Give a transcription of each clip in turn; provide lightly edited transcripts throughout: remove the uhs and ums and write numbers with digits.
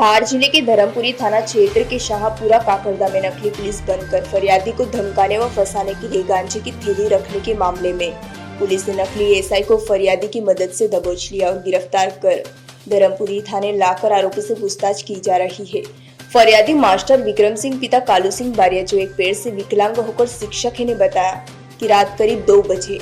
धार जिले के धर्मपुरी थाना क्षेत्र के शाहपुरा काकरदा में नकली पुलिस बनकर फरियादी को धमकाने व फंसाने के लिए गांजे की थैली रखने के मामले में पुलिस ने नकली एसआई को फरियादी की मदद से दबोच लिया और गिरफ्तार कर धर्मपुरी थाने लाकर आरोपी से पूछताछ की जा रही है। फरियादी मास्टर विक्रम सिंह पिता कालू सिंह बारिया, जो एक पेड़ से विकलांग होकर शिक्षक है, ने बताया कि रात करीब 2 बजे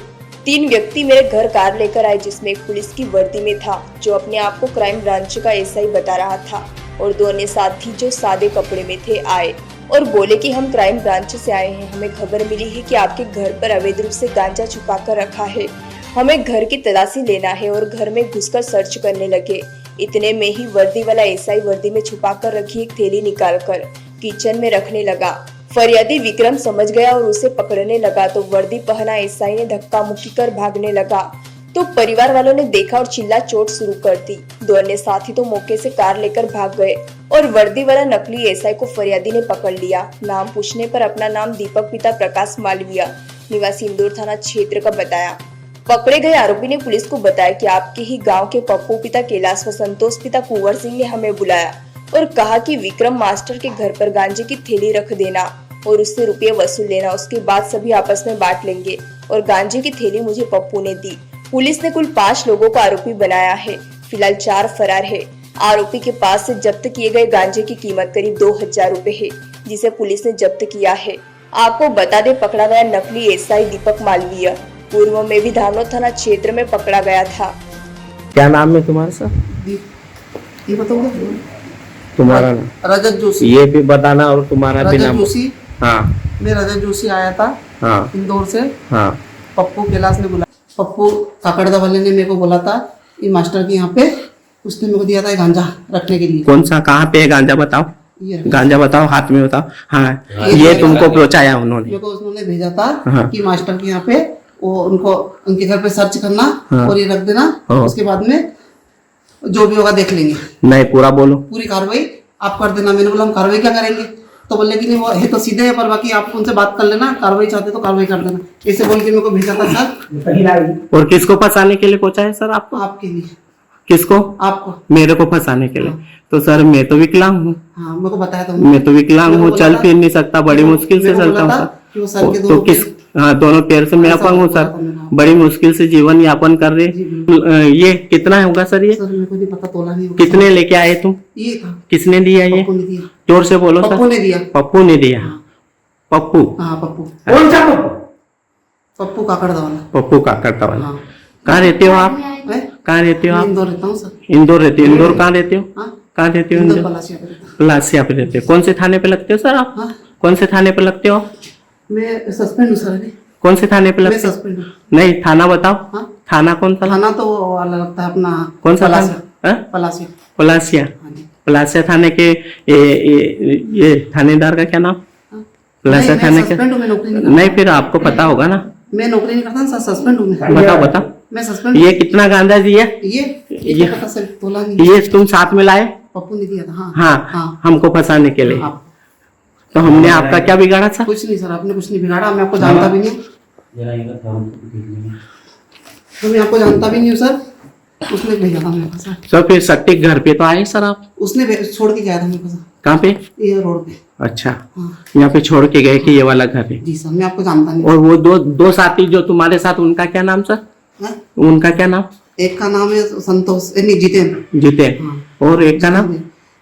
3 व्यक्ति मेरे घर कार लेकर आए, जिसमें एक पुलिस की वर्दी में था जो अपने आप को क्राइम ब्रांच का एसआई बता रहा था, और 2 अन्य साथी जो सादे कपड़े में थे आए और बोले कि हम क्राइम ब्रांच से आए हैं, हमें खबर मिली है कि आपके घर पर अवैध रूप से गांजा छुपा कर रखा है, हमें घर की तलाशी लेना है, और घर में घुसकर सर्च करने लगे। इतने में ही वर्दी वाला एसआई वर्दी में छुपा कर रखी एक थैली निकालकर किचन में रखने लगा। फरियादी विक्रम समझ गया और उसे पकड़ने लगा तो वर्दी पहना एसआई ने धक्का मुक्की कर भागने लगा, तो परिवार वालों ने देखा और चिल्ला चोट शुरू कर दी। 2 अन्य साथी तो मौके से कार लेकर भाग गए और वर्दी वाला नकली एसआई को फरियादी ने पकड़ लिया। नाम पूछने पर अपना नाम दीपक पिता प्रकाश मालविया निवासी इंदौर थाना क्षेत्र का बताया। पकड़े गए आरोपी ने पुलिस को बताया कि आपके ही गांव के पप्पू पिता कैलाश व संतोष पिता कुंवर सिंह ने हमें बुलाया और कहा कि विक्रम मास्टर के घर पर गांजे की थैली रख देना और उससे रुपये वसूल लेना, उसके बाद सभी आपस में बांट लेंगे, और गांजे की थैली मुझे पप्पू ने दी। पुलिस ने कुल 5 लोगों को आरोपी बनाया है। फिलहाल 4 फरार है। आरोपी के पास से जब्त किए गए गांजे की कीमत करीब 2000 रुपए है, जिसे पुलिस ने जब्त किया है। आपको बता दें, पकड़ा गया नकली एसआई दीपक मालवीय पूर्व में भी धानोद थाना क्षेत्र में पकड़ा गया था। क्या नाम है तुम्हारा सर? ये बताओ तुम्हारा नाम? रजत जोशी। ये भी बताना और तुम्हारा भी रजत नाम। जोशी। हाँ मैं रजत जोशी आया था। हाँ इंदौर से। हाँ पप्पू कैलाश ने बुलाया, पप्पू काकड़दा वाले ने मेरे को बोला था ये मास्टर के यहाँ पे, उसने मेरे को दिया था गांजा रखने के लिए। कौन सा, कहाँ पे है गांजा? बताओ, गांजा बताओ, हाथ में बताओ। हाँ, ये तुमको पहुंचाया उन्होंने? मेरे को उन्होंने भेजा था हाँ। कि मास्टर के यहाँ पे वो उनको उनके घर पे सर्च करना हाँ। और ये रख देना, उसके बाद में जो भी होगा देख लेंगे। नहीं, पूरा बोलो। पूरी कार्रवाई आप कर देना। मैंने बोला हम कार्रवाई क्या करेंगे, तो बोले कि नहीं वो है तो सीधे है, पर बाकी आप उनसे बात कर लेना, कार्रवाई चाहते तो कार्रवाई कर देना, ऐसे बोल के मेरे को भेजा था सर। और किसको फंसाने के लिए पहुंचा है सर आपको? आपके लिए। किसको? आपको। मेरे को फंसाने के लिए? तो सर मैं तो विकलांग हूँ। हाँ, मेरे को बताया था। मैं तो विकलांग हूँ, चल फिर नहीं सकता, बड़ी मुश्किल से चलता हूँ। तो किस, हाँ, दोनों पैर से मैं अपंग हूँ सर, बड़ी मुश्किल से जीवन यापन कर रहे। ये कितना होगा सर? ये सर मेरे को नहीं पता, तोला नहीं। कितने लेके आए तुम? ये था। किसने दिया? ये पप्पू ने दिया। जोर से बोलो सर। पप्पू ने दिया। पप्पू ने दिया? पप्पू? हाँ पप्पू। कौन सा पप्पू? पप्पू काकड़दा वाला। पप्पू काकड़दा वाला। हाँ। कहाँ रहते हो आप? हैं? कहाँ रहते हो आप? इंदौर रहता हूँ सर। इंदौर रहते हो? इंदौर कहाँ रहते हो? हाँ? कहाँ रहते हो? इंदौर इंदौर पलासिया पे रहता हूँ। पलासिया पे रहते हो। कौन से थाने पे लगते हो सर आप? हाँ? कौन से थाने पे लगते हो? मैं सस्पेंड हूँ सर अभी। कौन से थाने पे मैं लगते हो? सस्पेंड हूँ। नहीं, थाना बताओ। हाँ? थाना कौन सा? थाना तो वो वाला लगता है अपना। कौन सा पलासिया। थाना? हाँ? पलासिया। पलासिया। हाँ जी। पलासिया थाने के ये थानेदार का क्या नाम? हाँ? पलासिया नहीं, थाने मैं के? सस्पेंड हूँ, मैं नौकरी नहीं नहीं, फिर आपको पता होगा ना। मैं नौकरी नहीं करता सर, सस्पेंड हूँ मैं। बताओ बताओ। मैं सस्पेंड। ये कितना गांजा दिया? ये ये- तो पता सर, तोला नहीं। ये तुम साथ में लाए? पप्पू ने दिया था। हाँ हाँ, हाँ। हमको फंसाने के लिए। आप तो हमने आपका क्या बिगाड़ा था? कुछ नहीं सर, आपने कुछ नहीं बिगाड़ा, मैं आपको जानता भी नहीं। तो मैं आपको जानता भी नहीं हूँ सर, उसने भेजा था मेरे को सर। तो फिर सटीक घर पे तो आए सर आप? उसने छोड़ के गया था मेरे को सर। कहाँ पे? ये रोड पे। अच्छा, हाँ यहाँ पे छोड़ के गए कि ये वाला घर है? जी सर, मैं आपको जानता नहीं। और वो दो साथी जो तुम्हारे साथ, उनका क्या नाम सर? हाँ? उनका क्या नाम? एक का नाम है संतोष, नहीं जितेन। जितेन। हाँ। और एक का नाम?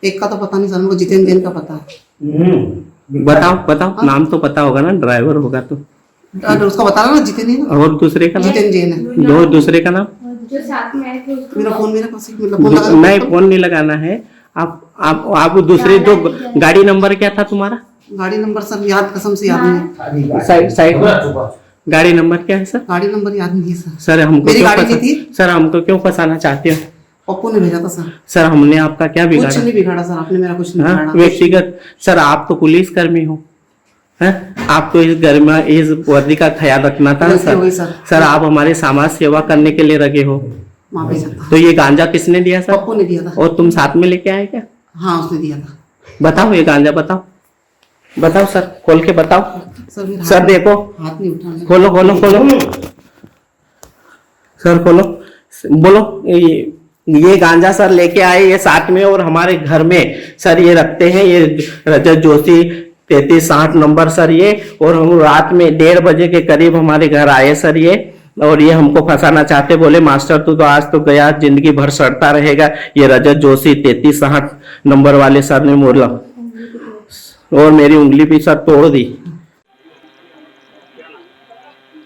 एक का तो पता नहीं सर, मेरे को जितेन जैन का पता है। बताओ बताओ। नाम तो पता होगा ना, ड्राइवर होगा तो। उसका बता रहा ना, जितेन ही ना। और दूसरे का नाम? जितेन जैन है। और दूसरे का नाम? जो साथ में आए थे उसको मेरा फोन मेरे पास है, मतलब फोन लगा। नहीं, फोन नहीं लगाना है। आप दूसरे जो गाड़ी नंबर क्या था तुम्हारा? गाड़ी नंबर सर याद, कसम से याद नहीं है। साइड में गाड़ी नंबर क्या है सर? गाड़ी नंबर याद नहीं है सर। सर हमको मेरी क्यों गाड़ी नहीं थी। सर हमको क्यों फंसाना चाहते हो? पप्पू ने भेजा था सर। सर हमने आपका क्या कुछ बिगाड़ा? नहीं बिगाड़ा सर, आपने मेरा कुछ नहीं हाँ? बिगाड़ा। व्यक्तिगत सर, आप तो पुलिस कर्मी हो, हैं? आपको इस घर में इस वर्दी का ख्याल रखना था ना वही सर। सर। सर आप हमारे समाज सेवा करने के लिए लगे हो। माफी चाहता। तो ये गांजा किसने दिया सर? पप्पू ने दिया था। और तुम साथ में लेके आए क्या? हाँ उसने दिया था। बताओ, ये गांजा बताओ, बताओ सर, खोल के बताओ सर मेरा सर। देखो, हाथ नहीं उठा। खोलो खोलो खोलो सर, खोलो, बोलो। ये ये गांजा सर लेके आए ये साथ में, और हमारे घर में सर ये रखते हैं, ये रजत जोशी 3360 नंबर सर ये। और हम रात में 1:30 बजे के करीब हमारे घर आए सर ये, और ये हमको फंसाना चाहते, बोले मास्टर तू तो आज तो गया, जिंदगी भर सड़ता रहेगा। ये रजत जोशी 3360 नंबर वाले सर ने बोला, और मेरी उंगली भी सर तोड़ दी।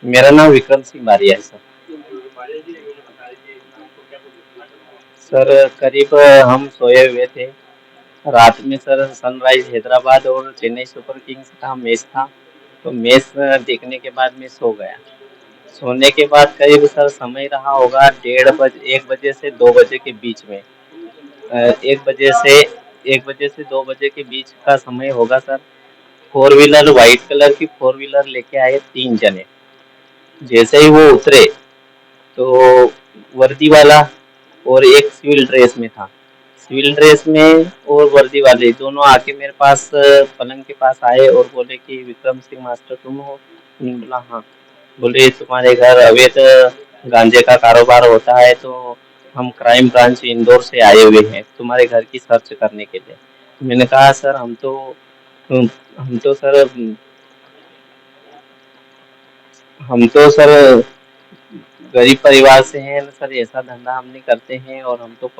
मेरा नाम विक्रम सिंह बारिया है सर। सर करीब हम सोए हुए थे रात में सर। सनराइज हैदराबाद और चेन्नई सुपर किंग्स का मैच था, तो मैच देखने के बाद मैं सो गया। सोने के बाद करीब सर समय रहा होगा 1 बजे से 2 बजे के बीच में। 1 बजे से 2 बजे के बीच का समय होगा सर। 4 व्हीलर, वाइट कलर की 4 व्हीलर लेके आए 3 जने। जैसे ही वो उतरे तो वर्दी वाला और एक सिविल ड्रेस में था। सिविल ड्रेस में और वर्दी वाले दोनों आके मेरे पास पलंग के पास आए और बोले कि विक्रम सिंह मास्टर तुम हो? मैंने बोला हाँ। बोले तुम्हारे घर अवैध गांजे का कारोबार होता है, तो हम क्राइम ब्रांच इंदौर से आए हुए हैं तुम्हारे घर की सर्च करने के लिए। मैंने कहा सर हम तो सर गरीब परिवार से हैं सर, ऐसा धंधा हम नहीं करते हैं, और हम तो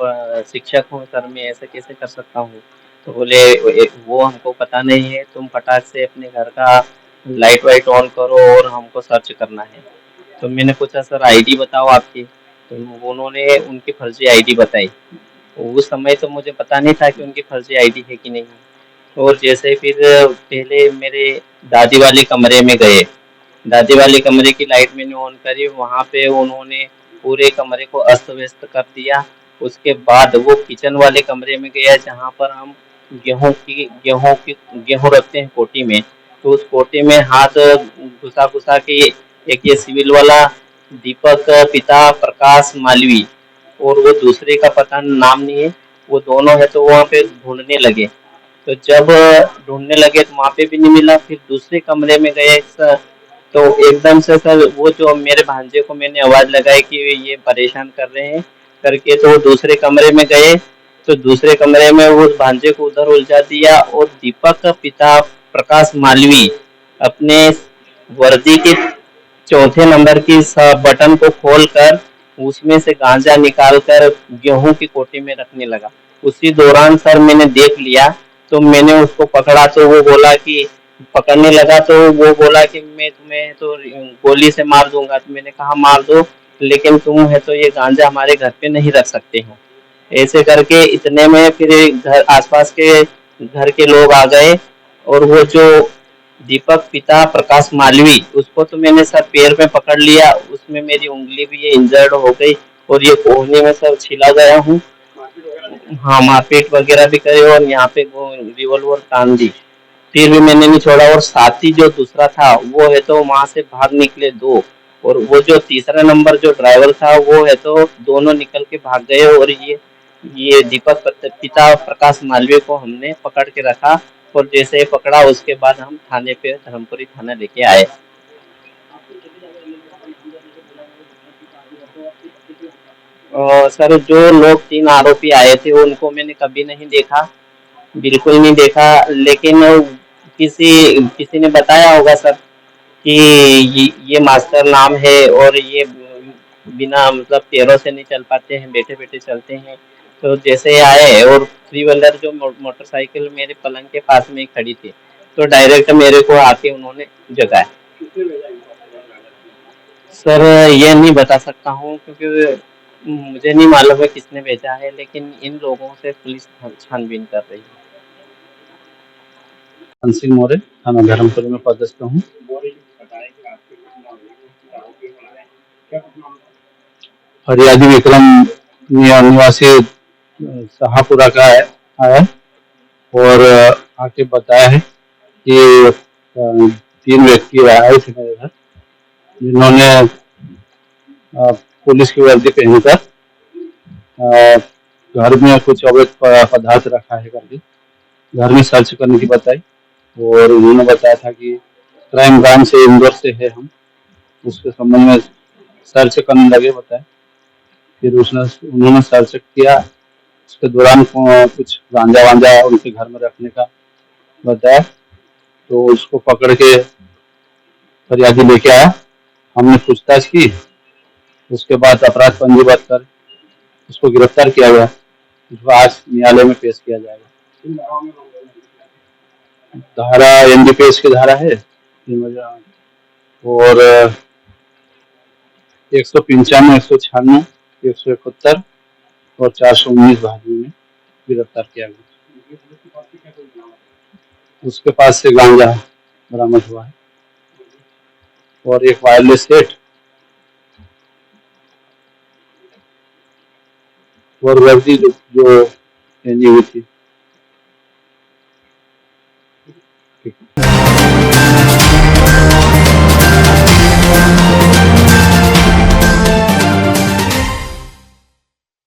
शिक्षक हूँ सर, मैं ऐसे कैसे कर सकता हूँ? तो बोले वो हमको पता नहीं है, तुम फटाक से अपने घर का लाइट वाइट ऑन करो और हमको सर्च करना है। तो मैंने पूछा सर आईडी बताओ आपकी, तो उन्होंने उनकी फर्जी आईडी बताई। उस समय तो मुझे पता नहीं था कि उनकी फर्जी आईडी है कि नहीं। और जैसे फिर पहले मेरे दादी वाले कमरे में गए, दादी वाले कमरे की लाइट मैंने ऑन करी, वहाँ पे उन्होंने पूरे कमरे को अस्त व्यस्त कर दिया। उसके बाद वो किचन वाले कमरे में गया जहाँ पर हम गेहूं रखते हैं कोटी में, तो उस कोटी में हाथ घुसा घुसा के एक ये सिविल वाला दीपक पिता प्रकाश मालवी और वो दूसरे का पता नाम नहीं है, वो दोनों है, तो वहाँ पे ढूंढने लगे। तो जब ढूंढने लगे तो वहाँ पे भी नहीं मिला। फिर दूसरे कमरे में गए सर, तो एकदम से सर वो जो मेरे भांजे को मैंने आवाज लगाई कि ये परेशान कर रहे हैं करके, तो दूसरे कमरे में गए, तो दूसरे कमरे में वो भांजे को उधर उलझा दिया और दीपक का पिता प्रकाश मालवी अपने वर्दी के चौथे नंबर की बटन को खोलकर उसमें से गांजा निकालकर गेहूं की कोटी में रखने लगा। उसी दौरान सर मैंने देख लिया, तो मैंने उसको पकड़ा, तो वो बोला कि पकड़ने लगा, तो वो बोला कि मैं तुम्हें तो गोली से मार दूंगा। तो मैंने कहा मार दो, लेकिन तुम है तो ये गांजा हमारे घर पे नहीं रख सकते हो। ऐसे करके इतने में फिर घर आसपास के घर के लोग आ गए, और वो जो दीपक पिता प्रकाश मालवी उसको तो मैंने सर पैर में पकड़ लिया, उसमें मेरी उंगली भी ये इंजर्ड हो गई और ये कोहनी में सब छिला गया हूँ। हाँ, मारपीट वगैरह भी करे और यहाँ पे वो रिवॉल्वर तान दी, फिर भी मैंने नहीं छोड़ा। और साथी जो दूसरा था वो है तो वहां से भाग निकले 2, और वो जो तीसरा नंबर जो ड्राइवर था वो है तो दोनों निकल के भाग गए। और ये दीपक पिता प्रकाश मालवीय को हमने पकड़ के रखा, और जैसे ही पकड़ा उसके बाद हम थाने पे धर्मपुरी थाना लेके आए। और सर जो लोग 3 आरोपी आए थे उनको मैंने कभी नहीं देखा, बिल्कुल नहीं देखा, लेकिन किसी ने बताया होगा सर कि ये मास्टर नाम है और ये बिना मतलब पैरों से नहीं चल पाते हैं, बैठे बैठे चलते हैं। तो जैसे आए और 3 व्हीलर जो मोटरसाइकिल मेरे पलंग के पास में खड़ी थी, तो डायरेक्ट मेरे को आके उन्होंने जगाया। सर ये नहीं बता सकता हूँ क्योंकि मुझे नहीं मालूम है किसने भेजा है, लेकिन इन लोगों से पुलिस छानबीन कर रही है। अंसिल मोरे थाना धर्मपुरी में पदस्थ हूँ। फरियादी विक्रम निवासी शाहपुरा का आया और आके बताया है कि 3 व्यक्ति आए थे मेरे घर, जिन्होंने पुलिस की वर्दी पहनकर घर में कुछ अवैध पदार्थ रखा है करके घर में सर्च करने की बताई। और उन्होंने बताया था कि क्राइम ब्रांच से इंदौर से है हम, उसके संबंध में सर्च करने लगे बताए। फिर उसने उन्होंने सर्च किया, उसके दौरान कुछ गांजा वांजा उनके घर में रखने का बताया, तो उसको पकड़ के फरियादी लेके आया। हमने पूछताछ की, उसके बाद अपराध पंजीबद्ध कर उसको गिरफ्तार किया गया। उसको आज न्यायालय में पेश किया जाएगा। धारा एनडीपीएस की धारा है और 195, 196, 171 और 419 भागी में गिरफ्तार किया गया। उसके पास से गांजा बरामद हुआ है और एक वायरलेस सेट और वर्दी जो पहनी हुई थी।